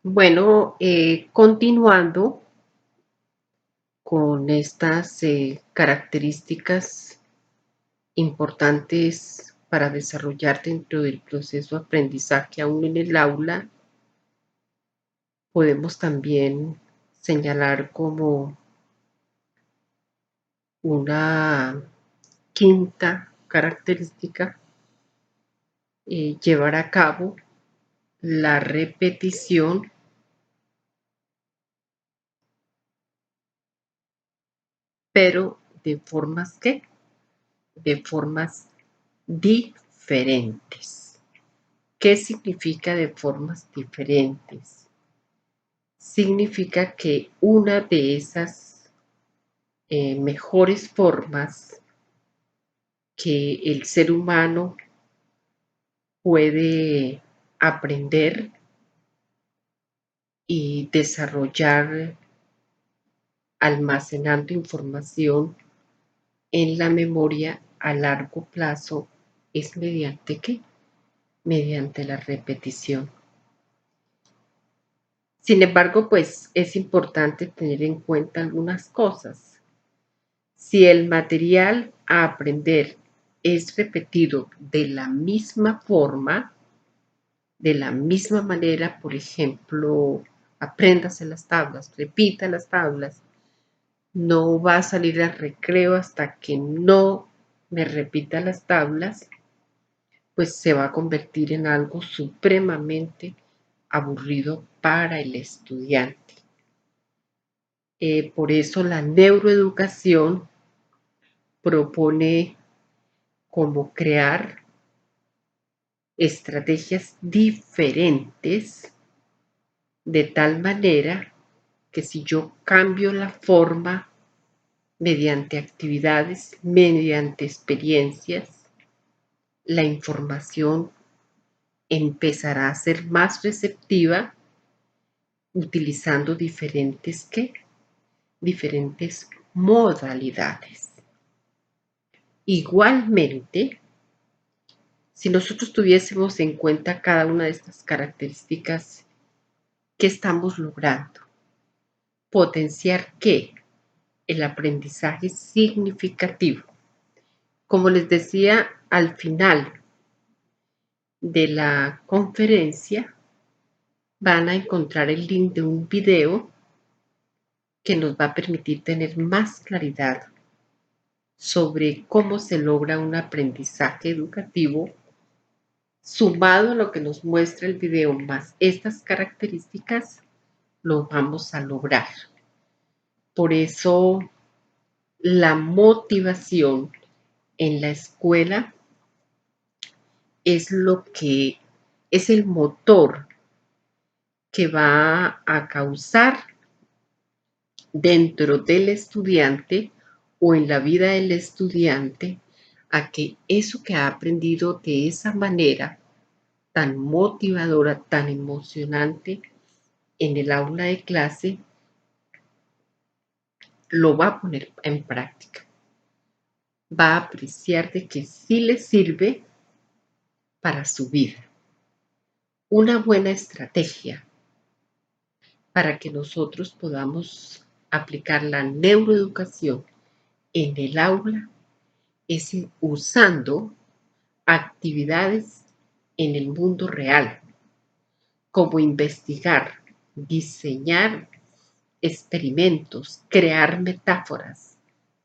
Bueno, continuando con estas características importantes para desarrollar dentro del proceso de aprendizaje aún en el aula, podemos también señalar como una quinta característica llevar a cabo la repetición, pero de formas ¿qué? De formas diferentes. ¿Qué significa de formas diferentes? Significa que una de esas mejores formas que el ser humano puede aprender y desarrollar almacenando información en la memoria a largo plazo es mediante ¿qué? Mediante la repetición. Sin embargo, pues es importante tener en cuenta algunas cosas. Si el material a aprender es repetido de la misma forma, de la misma manera, por ejemplo, apréndase las tablas, repita las tablas, no va a salir al recreo hasta que no me repita las tablas, pues se va a convertir en algo supremamente aburrido para el estudiante. Por eso la neuroeducación propone como crear estrategias diferentes de tal manera que si yo cambio la forma mediante actividades, mediante experiencias, la información empezará a ser más receptiva utilizando diferentes modalidades. Igualmente, si nosotros tuviésemos en cuenta cada una de estas características, ¿qué estamos logrando? Potenciar ¿qué? El aprendizaje significativo. Como les decía al final de la conferencia, van a encontrar el link de un video que nos va a permitir tener más claridad sobre cómo se logra un aprendizaje educativo sumado a lo que nos muestra el video más estas características, lo vamos a lograr. Por eso la motivación en la escuela es lo que es el motor que va a causar dentro del estudiante o en la vida del estudiante a que eso que ha aprendido de esa manera tan motivadora, tan emocionante en el aula de clase, lo va a poner en práctica. Va a apreciar de que sí le sirve para su vida. Una buena estrategia para que nosotros podamos aplicar la neuroeducación en el aula es usando actividades en el mundo real, como investigar, diseñar experimentos, crear metáforas,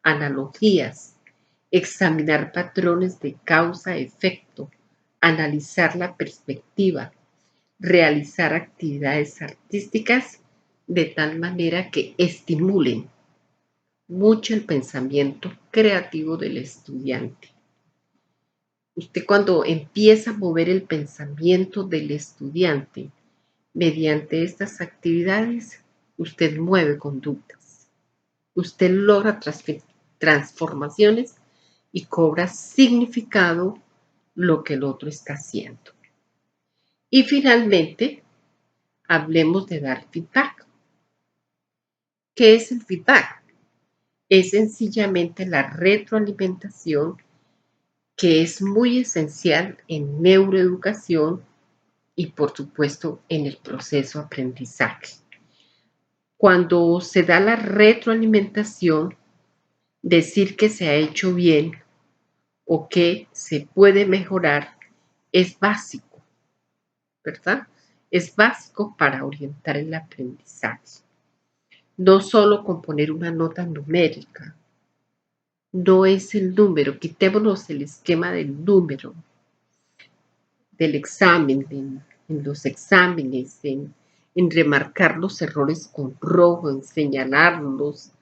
analogías, examinar patrones de causa-efecto, analizar la perspectiva, realizar actividades artísticas de tal manera que estimulen mucho el pensamiento creativo del estudiante. Usted cuando empieza a mover el pensamiento del estudiante mediante estas actividades, usted mueve conductas, usted logra transformaciones y cobra significado lo que el otro está haciendo. Y finalmente, hablemos de dar feedback. ¿Qué es el feedback? Es sencillamente la retroalimentación que es muy esencial en neuroeducación y por supuesto en el proceso de aprendizaje. Cuando se da la retroalimentación, decir que se ha hecho bien o que se puede mejorar es básico, ¿verdad? Es básico para orientar el aprendizaje. No solo con poner una nota numérica, no es el número, quitémonos el esquema del número, del examen, en los exámenes, en remarcar los errores con rojo, en señalarlos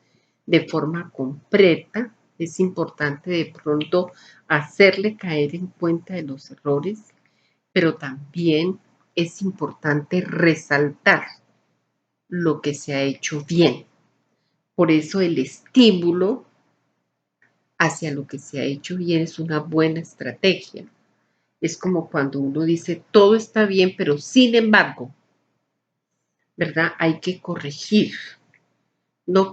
de forma completa. Es importante de pronto hacerle caer en cuenta de los errores, pero también es importante resaltar lo que se ha hecho bien. Por eso el estímulo hacia lo que se ha hecho bien es una buena estrategia. Es como cuando uno dice, todo está bien, pero sin embargo, ¿verdad? Hay que corregir. No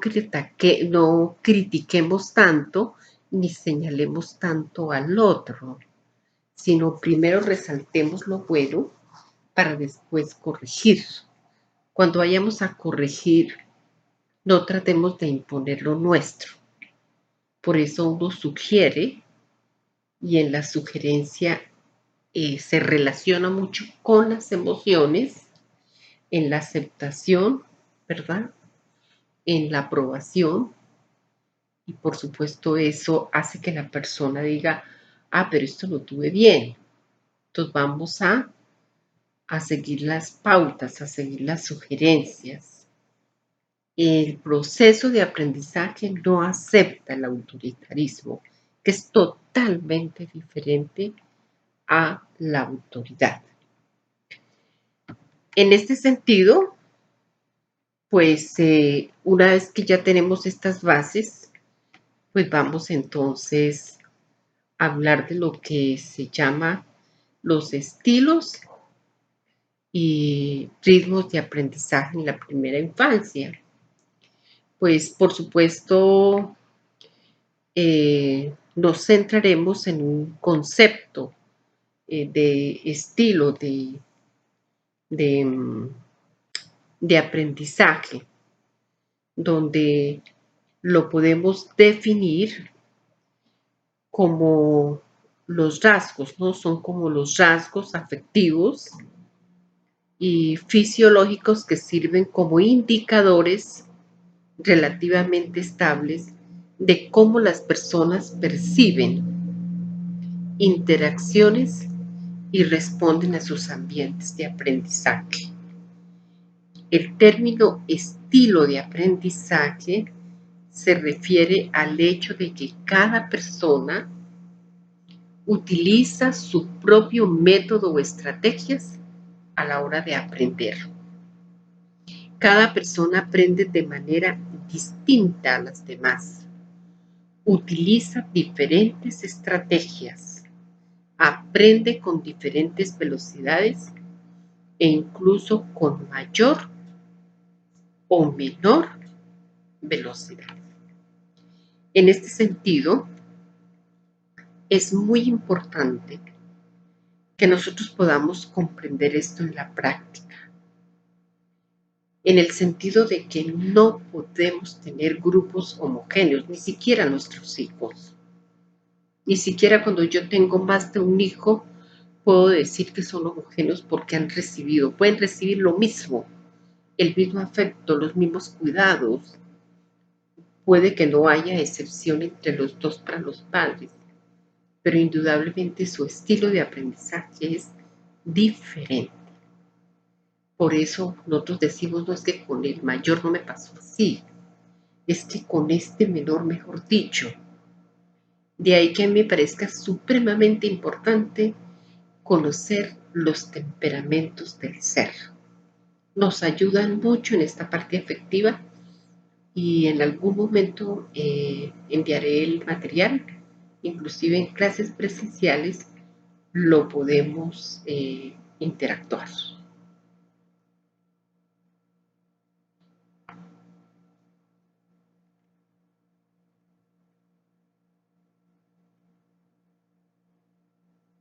critiquemos tanto ni señalemos tanto al otro, sino primero resaltemos lo bueno para después corregir. Cuando vayamos a corregir, no tratemos de imponer lo nuestro. Por eso uno sugiere y en la sugerencia se relaciona mucho con las emociones, en la aceptación, ¿verdad? En la aprobación y por supuesto eso hace que la persona diga, ah, pero esto lo tuve bien. Entonces vamos a seguir las pautas, a seguir las sugerencias. El proceso de aprendizaje no acepta el autoritarismo, que es totalmente diferente a la autoridad. En este sentido, pues una vez que ya tenemos estas bases, pues vamos entonces a hablar de lo que se llama los estilos y ritmos de aprendizaje en la primera infancia. Pues por supuesto nos centraremos en un concepto de estilo de, de aprendizaje, donde lo podemos definir como los rasgos, ¿no? Son como los rasgos afectivos y fisiológicos que sirven como indicadores relativamente estables de cómo las personas perciben interacciones y responden a sus ambientes de aprendizaje. El término estilo de aprendizaje se refiere al hecho de que cada persona utiliza su propio método o estrategias a la hora de aprender. Cada persona aprende de manera distinta a las demás. Utiliza diferentes estrategias. Aprende con diferentes velocidades e incluso con mayor o menor velocidad. En este sentido, es muy importante que nosotros podamos comprender esto en la práctica, en el sentido de que no podemos tener grupos homogéneos, ni siquiera nuestros hijos. Ni siquiera cuando yo tengo más de un hijo, puedo decir que son homogéneos porque pueden recibir lo mismo, el mismo afecto, los mismos cuidados. Puede que no haya excepción entre los dos para los padres, pero indudablemente su estilo de aprendizaje es diferente. Por eso nosotros decimos, no es que con el mayor no me pasó así, es que con este menor, mejor dicho. De ahí que a mí me parezca supremamente importante conocer los temperamentos del ser. Nos ayudan mucho en esta parte afectiva y en algún momento enviaré el material, inclusive en clases presenciales lo podemos interactuar.